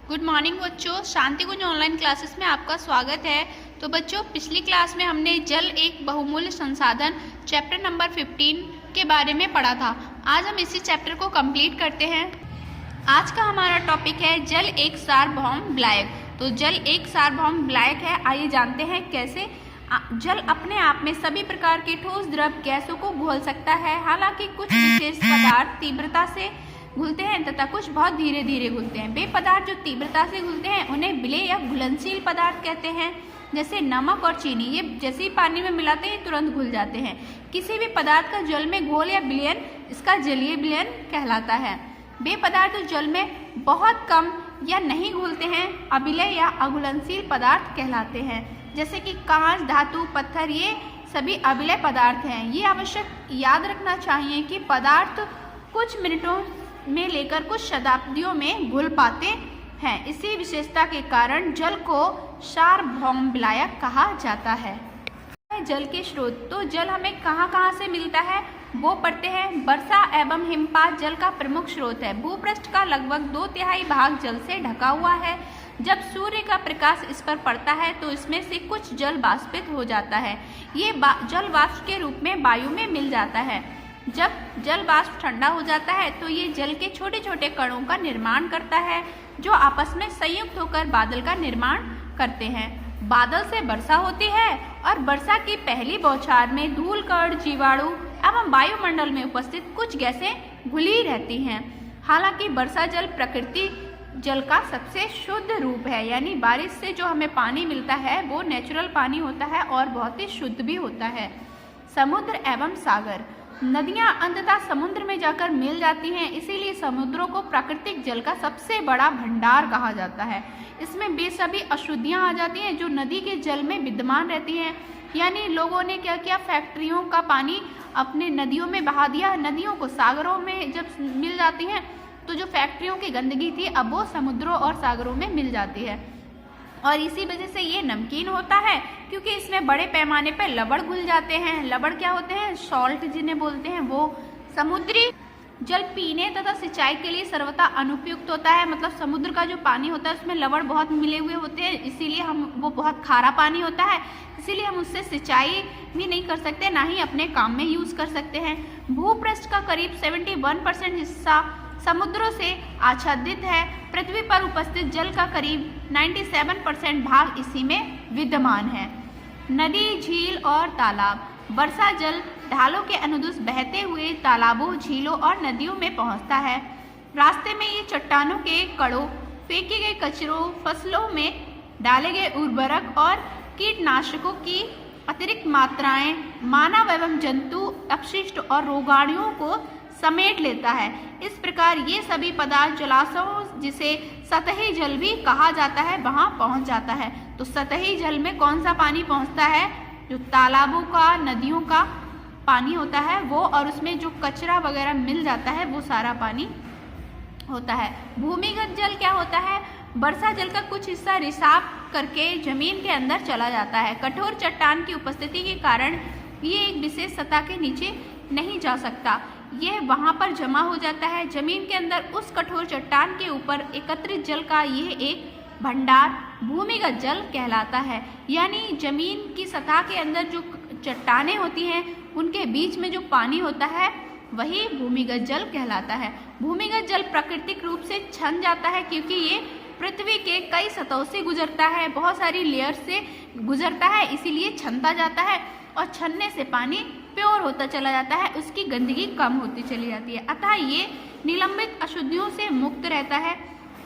Good morning बच्चों, शांति कुंज online classes में आपका स्वागत है। तो बच्चों, पिछली क्लास में हमने जल एक बहुमूल्य संसाधन चैप्टर नंबर 15 के बारे में पढ़ा था। आज हम इसी चैप्टर को कंप्लीट करते हैं। आज का हमारा टॉपिक है जल एक सार्वभौम विलायक। तो जल एक सार्वभौम विलायक है। आइए जानते हैं कैसे। जल अपने आप में सभी प्रकार के ठोस, द्रव, गैसों को घोल सकता है। हालांकि कुछ विशेष पदार्थ तीव्रता से घुलते हैं तथा कुछ बहुत धीरे धीरे घुलते हैं। वे पदार्थ जो तीव्रता से घुलते हैं उन्हें विलेय या घुलनशील पदार्थ कहते हैं। जैसे नमक और चीनी, ये जैसे ही पानी में मिलाते हैं तुरंत घुल जाते हैं। किसी भी पदार्थ का जल में घोल या विलयन इसका जलीय विलयन कहलाता है। वे पदार्थ जो जल में बहुत कम या नहीं घुलते हैं अविलेय या अघुलनशील पदार्थ कहलाते हैं। जैसे कि कांच, धातु, पत्थर, ये सभी अविलेय पदार्थ हैं। ये आवश्यक याद रखना चाहिए कि पदार्थ कुछ मिनटों में लेकर कुछ शताब्दियों में घुल पाते हैं। इसी विशेषता के कारण जल को सार्वभौम विलायक कहा जाता है। जल के स्रोत, तो जल हमें कहाँ से मिलता है वो पढ़ते हैं। वर्षा एवं हिमपात जल का प्रमुख स्रोत है। भूपृष्ठ का लगभग 2/3 भाग जल से ढका हुआ है। जब सूर्य का प्रकाश इस पर पड़ता है तो इसमें से कुछ जल वाष्पित हो जाता है। ये जल वाष्प के रूप में वायु में मिल जाता है। जब जल वाष्प ठंडा हो जाता है तो ये जल के छोटे छोटे कणों का निर्माण करता है जो आपस में संयुक्त होकर बादल का निर्माण करते हैं। बादल से वर्षा होती है और वर्षा की पहली बौछार में धूल, कण, जीवाणु एवं वायुमंडल में उपस्थित कुछ गैसें घुली रहती हैं। हालांकि वर्षा जल प्रकृति जल का सबसे शुद्ध रूप है, यानी बारिश से जो हमें पानी मिलता है वो नेचुरल पानी होता है और बहुत ही शुद्ध भी होता है। समुद्र एवं सागर, नदियां अंततः समुद्र में जाकर मिल जाती हैं, इसीलिए समुद्रों को प्राकृतिक जल का सबसे बड़ा भंडार कहा जाता है। इसमें बेसभी अशुद्धियां आ जाती हैं जो नदी के जल में विद्यमान रहती हैं। यानी लोगों ने क्या किया, फैक्ट्रियों का पानी अपने नदियों में बहा दिया। नदियों को सागरों में जब मिल जाती हैं तो जो फैक्ट्रियों की गंदगी थी अब वो समुद्रों और सागरों में मिल जाती है। और इसी वजह से ये नमकीन होता है क्योंकि इसमें बड़े पैमाने पर लवण घुल जाते हैं। लवण क्या होते हैं? सॉल्ट जिन्हें बोलते हैं। वो समुद्री जल पीने तथा सिंचाई के लिए सर्वथा अनुपयुक्त होता है। मतलब समुद्र का जो पानी होता है उसमें लवण बहुत मिले हुए होते हैं, इसीलिए वो बहुत खारा पानी होता है, इसीलिए हम उससे सिंचाई भी नहीं कर सकते, ना ही अपने काम में यूज कर सकते हैं। भूपृष्ठ का करीब 71% हिस्सा समुद्रों से आच्छादित है। पृथ्वी पर उपस्थित जल का करीब 97% भाग इसी में विद्यमान है। नदी, झील और तालाब, वर्षा जल ढालों के अनुदिश बहते हुए तालाबों, झीलों और नदियों में पहुंचता है। रास्ते में ये चट्टानों के कड़ों, फेंके गए कचरों, फसलों में डाले गए उर्वरक और कीटनाशकों की अतिरिक्त मात्राएं, मानव एवं जंतु अपशिष्ट और रोगाणुओं को समेट लेता है। इस प्रकार ये सभी पदार्थ जलाशयों, जिसे सतही जल भी कहा जाता है, वहां पहुंच जाता है। तो सतही जल में कौन सा पानी पहुंचता है? जो तालाबों का, नदियों का पानी होता है वो, और उसमें जो कचरा वगैरह मिल जाता है वो सारा पानी होता है। भूमिगत जल क्या होता है? वर्षा जल का कुछ हिस्सा रिसाव करके जमीन के अंदर चला जाता है। कठोर चट्टान की उपस्थिति के कारण ये एक विशेष सतह के नीचे नहीं जा सकता, यह वहां पर जमा हो जाता है। जमीन के अंदर उस कठोर चट्टान के ऊपर एकत्रित जल का यह एक भंडार भूमिगत जल कहलाता है। यानी जमीन की सतह के अंदर जो चट्टानें होती हैं उनके बीच में जो पानी होता है वही भूमिगत जल कहलाता है। भूमिगत जल प्राकृतिक रूप से छन जाता है क्योंकि ये पृथ्वी के कई सतहों से गुजरता है, बहुत सारी लेयर से गुजरता है, इसीलिए छनता जाता है और छनने से पानी प्योर होता चला जाता है, उसकी गंदगी कम होती चली जाती है। अतः ये निलंबित अशुद्धियों से मुक्त रहता है।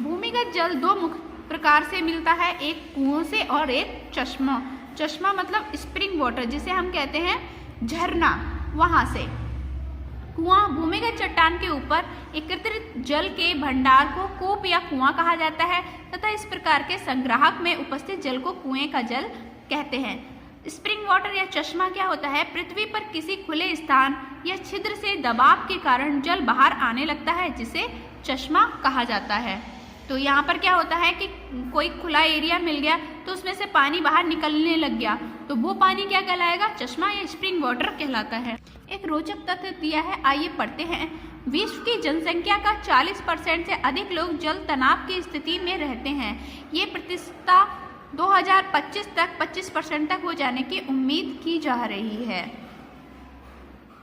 भूमिगत जल दो मुख्य प्रकार से मिलता है, एक कुओं से और एक चश्मा। चश्मा मतलब स्प्रिंग वाटर, जिसे हम कहते हैं झरना, वहां से। कुआं भूमिगत चट्टान के ऊपर एकत्रित जल के भंडार को कूप या कुआं कहा जाता है तथा इस प्रकार के संग्राहक में उपस्थित जल को कुएं का जल कहते हैं। स्प्रिंग वाटर या चश्मा क्या होता है? पृथ्वी पर किसी खुले स्थान या छिद्र से दबाव के कारण जल बाहर आने लगता है, जिसे चश्मा कहा जाता है। तो यहाँ पर क्या होता है कि कोई खुला एरिया मिल गया तो उसमें से पानी बाहर निकलने लग गया, तो वो पानी क्या कहलाएगा? चश्मा या स्प्रिंग वाटर कहलाता है। एक रोचक तथ्य दिया है, आइए पढ़ते हैं। विश्व की जनसंख्या का 40% से अधिक लोग जल तनाव की स्थिति में रहते हैं। ये प्रतिशतता 2025 तक 25% तक हो जाने की उम्मीद की जा रही है।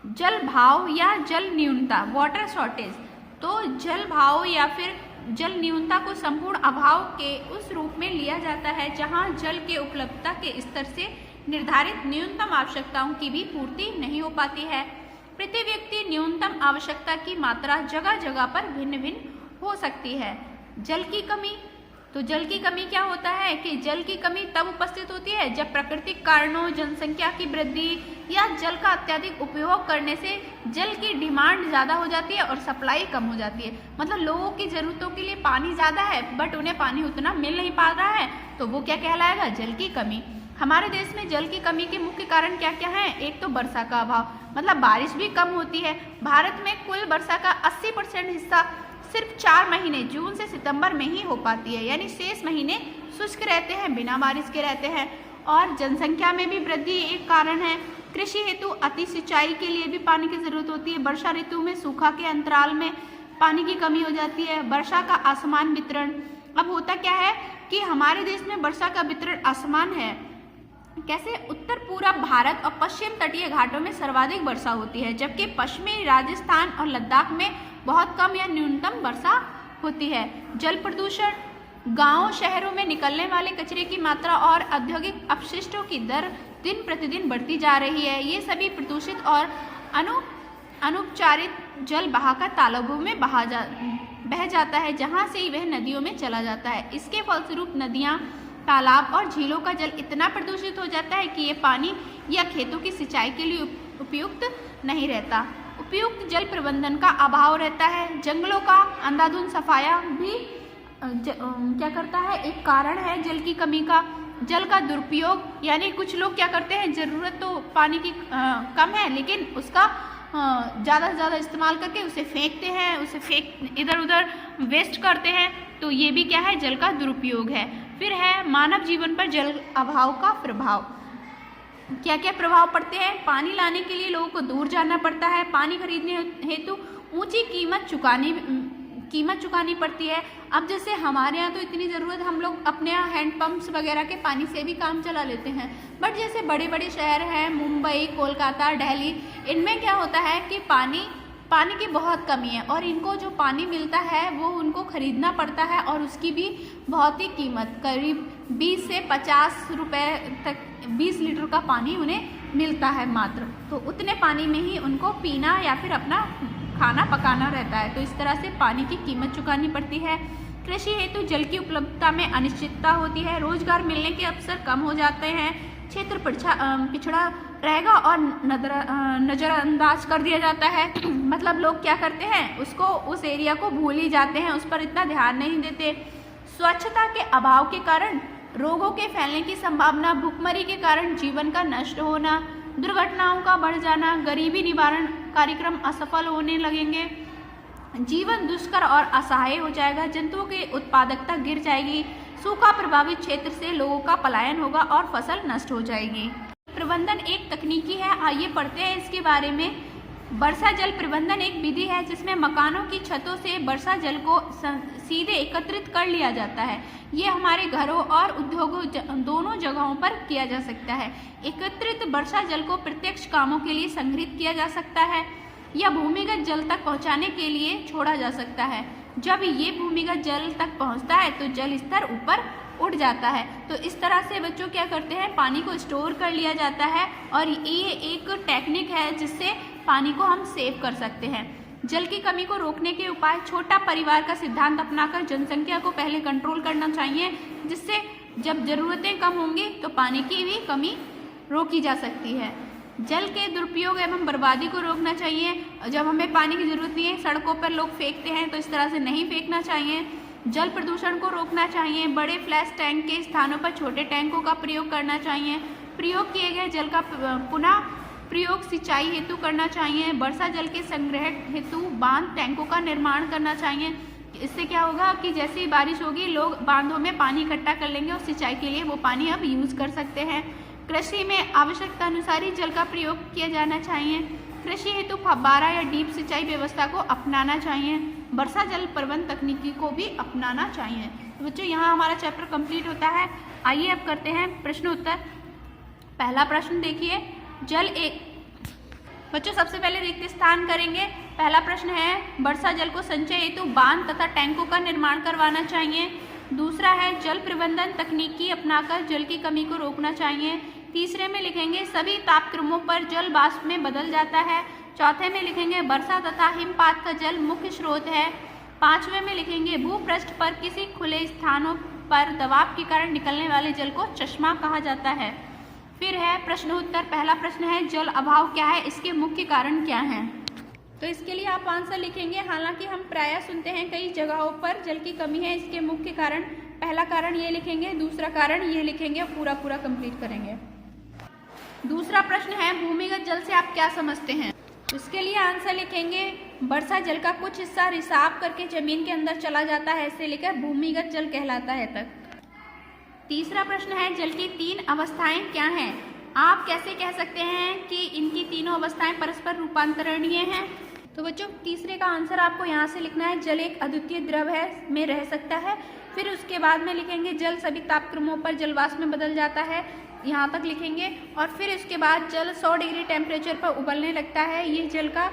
जल भाव या जल न्यूनता, वाटर शॉर्टेज। तो जल भाव या फिर जल न्यूनता को संपूर्ण अभाव के उस रूप में लिया जाता है जहां जल के उपलब्धता के स्तर से निर्धारित न्यूनतम आवश्यकताओं की भी पूर्ति नहीं हो पाती है। प्रति व्यक्ति न्यूनतम आवश्यकता की मात्रा जगह जगह पर भिन्न भिन्न हो सकती है। जल की कमी, तो जल की कमी क्या होता है कि जल की कमी तब उपस्थित होती है जब प्राकृतिक कारणों, जनसंख्या की वृद्धि या जल का अत्यधिक उपयोग करने से जल की डिमांड ज़्यादा हो जाती है और सप्लाई कम हो जाती है। मतलब लोगों की ज़रूरतों के लिए पानी ज़्यादा है बट उन्हें पानी उतना मिल नहीं पा रहा है, तो वो क्या कहलाएगा, जल की कमी। हमारे देश में जल की कमी के मुख्य कारण क्या क्या हैं? एक तो वर्षा का अभाव, मतलब बारिश भी कम होती है। भारत में कुल वर्षा का 80% हिस्सा सिर्फ 4 महीने जून से सितंबर में ही हो पाती है, यानी शेष महीने शुष्क रहते हैं, बिना बारिश के रहते हैं। और जनसंख्या में भी वृद्धि एक कारण है। कृषि हेतु अति सिंचाई के लिए भी पानी की जरूरत होती है। वर्षा ऋतु में सूखा के अंतराल में पानी की कमी हो जाती है। वर्षा का असमान वितरण, अब होता क्या है कि हमारे देश में वर्षा का वितरण असमान है। कैसे? उत्तर पूर्व भारत और पश्चिम तटीय घाटों में सर्वाधिक वर्षा होती है, जबकि पश्चिमी राजस्थान और लद्दाख में बहुत कम या न्यूनतम वर्षा होती है। जल प्रदूषण, गांवों शहरों में निकलने वाले कचरे की मात्रा और औद्योगिक अपशिष्टों की दर दिन प्रतिदिन बढ़ती जा रही है। ये सभी प्रदूषित और अनुपचारित जल बहाकर तालाबों में बह जाता है, जहां से वह नदियों में चला जाता है। इसके फलस्वरूप नदियां, तालाब और झीलों का जल इतना प्रदूषित हो जाता है कि ये पानी या खेतों की सिंचाई के लिए उपयुक्त नहीं रहता। उपयुक्त जल प्रबंधन का अभाव रहता है। जंगलों का अंधाधुंध सफाया भी क्या करता है, एक कारण है जल की कमी का। जल का दुरुपयोग, यानी कुछ लोग क्या करते हैं, ज़रूरत तो पानी की कम है लेकिन उसका ज़्यादा से ज़्यादा इस्तेमाल करके उसे फेंकते हैं, इधर उधर वेस्ट करते हैं, तो ये भी क्या है, जल का दुरुपयोग है। फिर है मानव जीवन पर जल अभाव का प्रभाव। क्या क्या प्रभाव पड़ते हैं? पानी लाने के लिए लोगों को दूर जाना पड़ता है। पानी खरीदने हेतु ऊंची कीमत चुकानी पड़ती है। अब जैसे हमारे यहाँ तो इतनी ज़रूरत, हम लोग अपने यहाँ हैंडपम्प्स वगैरह के पानी से भी काम चला लेते हैं, बट जैसे बड़े बड़े शहर हैं, मुंबई, कोलकाता, दिल्ली, इनमें क्या होता है कि पानी की बहुत कमी है और इनको जो पानी मिलता है वो उनको खरीदना पड़ता है और उसकी भी बहुत ही कीमत, करीब 20 से 50 रुपए तक 20 लीटर का पानी उन्हें मिलता है मात्र। तो उतने पानी में ही उनको पीना या फिर अपना खाना पकाना रहता है। तो इस तरह से पानी की कीमत चुकानी पड़ती है। कृषि हेतु जल की उपलब्धता में अनिश्चितता होती है। रोजगार मिलने के अवसर कम हो जाते हैं। क्षेत्र पिछड़ा रहेगा और नज़रअंदाज कर दिया जाता है। मतलब लोग क्या करते हैं, उस एरिया को भूल ही जाते हैं, उस पर इतना ध्यान नहीं देते। स्वच्छता के अभाव के कारण रोगों के फैलने की संभावना, भुखमरी के कारण जीवन का नष्ट होना, दुर्घटनाओं का बढ़ जाना, गरीबी निवारण कार्यक्रम असफल होने लगेंगे, जीवन दुष्कर और असहाय हो जाएगा, जंतुओं की उत्पादकता गिर जाएगी, सूखा प्रभावित क्षेत्र से लोगों का पलायन होगा और फसल नष्ट हो जाएगी। प्रबंधन एक तकनीकी है, आइए पढ़ते हैं इसके बारे में। वर्षा जल प्रबंधन एक विधि है जिसमें मकानों की छतों से वर्षा जल को सीधे एकत्रित कर लिया जाता है। ये हमारे घरों और उद्योगों दोनों जगहों पर किया जा सकता है। एकत्रित वर्षा जल को प्रत्यक्ष कामों के लिए संग्रहित किया जा सकता है या भूमिगत जल तक पहुंचाने के लिए छोड़ा जा सकता है। जब ये भूमिगत जल तक पहुंचता है तो जल स्तर ऊपर उठ जाता है। तो इस तरह से बच्चों क्या करते हैं, पानी को स्टोर कर लिया जाता है और ये एक टेक्निक है जिससे पानी को हम सेव कर सकते हैं। जल की कमी को रोकने के उपाय, छोटा परिवार का सिद्धांत अपनाकर जनसंख्या को पहले कंट्रोल करना चाहिए, जिससे जब ज़रूरतें कम होंगी तो पानी की भी कमी रोकी जा सकती है। जल के दुरुपयोग एवं बर्बादी को रोकना चाहिए। जब हमें पानी की ज़रूरत नहीं है, सड़कों पर लोग फेंकते हैं, तो इस तरह से नहीं फेंकना चाहिए। जल प्रदूषण को रोकना चाहिए। बड़े फ्लैश टैंक के स्थानों पर छोटे टैंकों का प्रयोग करना चाहिए। प्रयोग किए गए जल का पुनः प्रयोग सिंचाई हेतु करना चाहिए। वर्षा जल के संग्रह हेतु बांध टैंकों का निर्माण करना चाहिए। इससे क्या होगा कि जैसे ही बारिश होगी, लोग बांधों में पानी इकट्ठा कर लेंगे और सिंचाई के लिए वो पानी अब यूज़ कर सकते हैं। कृषि में आवश्यकता अनुसार ही जल का प्रयोग किया जाना चाहिए। कृषि हेतु फव्वारा या डीप सिंचाई व्यवस्था को अपनाना चाहिए। वर्षा जल प्रबंधन तकनीकी को भी अपनाना चाहिए। तो बच्चों यहाँ हमारा चैप्टर कंप्लीट होता है। आइए अब करते हैं प्रश्न उत्तर। पहला प्रश्न देखिए, जल एक। बच्चों सबसे पहले रिक्त स्थान करेंगे। पहला प्रश्न है, वर्षा जल को संचय हेतु बांध तथा टैंकों का निर्माण करवाना चाहिए। दूसरा है, जल प्रबंधन तकनीकी अपनाकर जल की कमी को रोकना चाहिए। तीसरे में लिखेंगे, सभी तापक्रमों पर जल वाष्प में बदल जाता है। चौथे में लिखेंगे, वर्षा तथा हिमपात का जल मुख्य स्रोत है। पांचवें में लिखेंगे, भूपृष्ठ पर किसी खुले स्थानों पर दबाव के कारण निकलने वाले जल को चश्मा कहा जाता है। फिर है प्रश्नोत्तर। पहला प्रश्न है, जल अभाव क्या है, इसके मुख्य कारण क्या हैं? तो इसके लिए आप आंसर लिखेंगे। हालांकि हम प्रायः सुनते हैं कई जगहों पर जल की कमी है, इसके मुख्य कारण, पहला कारण ये लिखेंगे, दूसरा कारण ये लिखेंगे, पूरा कंप्लीट करेंगे। दूसरा प्रश्न है, भूमिगत जल से आप क्या समझते हैं? इसके लिए आंसर लिखेंगे, वर्षा जल का कुछ हिस्सा रिसाव करके जमीन के अंदर चला जाता है, ऐसे लेकर भूमिगत जल कहलाता है तक। तीसरा प्रश्न है, जल की तीन अवस्थाएं क्या हैं? आप कैसे कह सकते हैं कि इनकी तीनों अवस्थाएं परस्पर रूपांतरणीय हैं? तो बच्चों तीसरे का आंसर आपको यहाँ से लिखना है, जल एक अद्वितीय द्रव है, में रह सकता है। फिर उसके बाद में लिखेंगे, जल सभी तापक्रमों पर जलवाष्प में बदल जाता है, यहाँ तक लिखेंगे। और फिर उसके बाद जल 100 डिग्री टेम्परेचर पर उबलने लगता है, ये जल का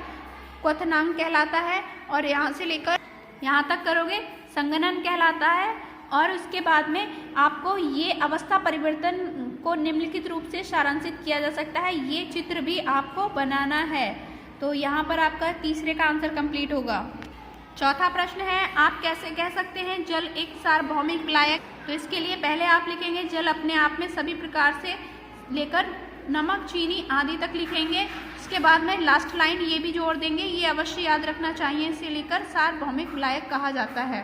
क्वथनांक कहलाता है। और यहाँ से लेकर यहाँ तक करोगे संघनन कहलाता है। और उसके बाद में आपको ये अवस्था परिवर्तन को निम्नलिखित रूप से सारांशित किया जा सकता है, ये चित्र भी आपको बनाना है। तो यहाँ पर आपका तीसरे का आंसर कंप्लीट होगा। चौथा प्रश्न है, आप कैसे कह सकते हैं जल एक सार्वभौमिक विलायक? तो इसके लिए पहले आप लिखेंगे, जल अपने आप में सभी प्रकार से लेकर नमक, चीनी आदि तक लिखेंगे। इसके बाद में लास्ट लाइन ये भी जोड़ देंगे, ये अवश्य याद रखना चाहिए, इसे लेकर सार्वभौमिक विलायक कहा जाता है।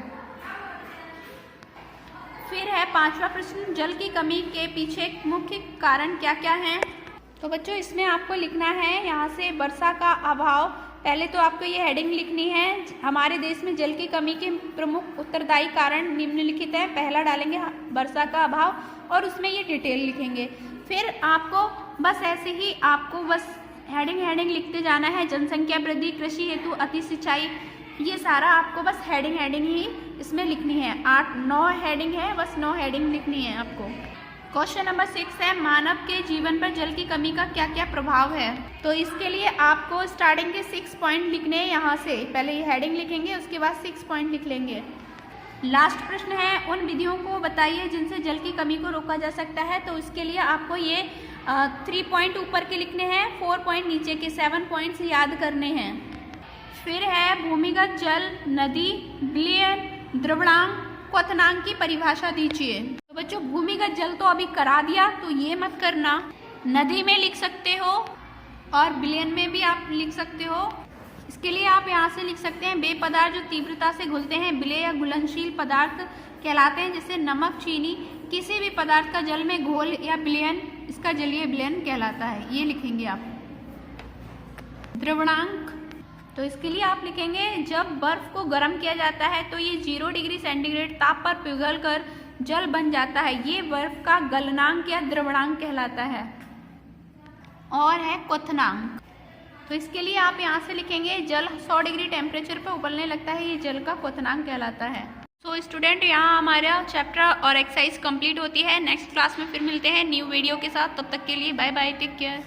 फिर है पांचवा प्रश्न, जल की कमी के पीछे मुख्य कारण क्या क्या हैं? तो बच्चों इसमें आपको लिखना है, यहाँ से वर्षा का अभाव। पहले तो आपको ये हेडिंग लिखनी है, हमारे देश में जल की कमी के प्रमुख उत्तरदायी कारण निम्नलिखित है। पहला डालेंगे वर्षा का अभाव और उसमें ये डिटेल लिखेंगे। फिर आपको बस ऐसे ही आपको बस हेडिंग लिखते जाना है, जनसंख्या वृद्धि, कृषि हेतु अति सिंचाई, ये सारा आपको बस हेडिंग ही इसमें लिखनी है। 8-9 हेडिंग है, बस 9 हेडिंग लिखनी है आपको। क्वेश्चन नंबर 6 है, मानव के जीवन पर जल की कमी का क्या क्या प्रभाव है? तो इसके लिए आपको स्टार्टिंग के 6 पॉइंट लिखने हैं। यहाँ से पहले ये हेडिंग लिखेंगे, उसके बाद 6 पॉइंट लिख लेंगे। लास्ट प्रश्न है, उन विधियों को बताइए जिनसे जल की कमी को रोका जा सकता है। तो इसके लिए आपको ये 3 पॉइंट ऊपर के लिखने हैं, 4 पॉइंट नीचे के, 7 पॉइंट्स याद करने हैं। फिर है भूमिगत जल, नदी, विलयन, द्रवणांक, क्वथनांक की परिभाषा दीजिए। तो बच्चों भूमिगत जल तो अभी करा दिया, तो ये मत करना, नदी में लिख सकते हो और विलयन में भी आप लिख सकते हो। इसके लिए आप यहाँ से लिख सकते हैं, वे पदार्थ जो तीव्रता से घुलते हैं विलय या घुलनशील पदार्थ कहलाते हैं, जैसे नमक, चीनी। किसी भी पदार्थ का जल में घोल या विलयन, इसका जलीय विलयन कहलाता है, ये लिखेंगे आप। द्रवणांक, तो इसके लिए आप लिखेंगे, जब बर्फ को गर्म किया जाता है तो ये 0 डिग्री सेंटीग्रेड ताप पर पिघलकर जल बन जाता है, ये बर्फ का गलनांक या द्रवणांक कहलाता है। और है क्वथनांक, तो इसके लिए आप यहाँ से लिखेंगे, जल 100 डिग्री टेम्परेचर पर उबलने लगता है, ये जल का क्वथनांक कहलाता है। सो स्टूडेंट यहाँ हमारा चैप्टर और एक्सरसाइज कंप्लीट होती है। नेक्स्ट क्लास में फिर मिलते हैं न्यू वीडियो के साथ, तब तक के लिए बाय बाय, टेक केयर।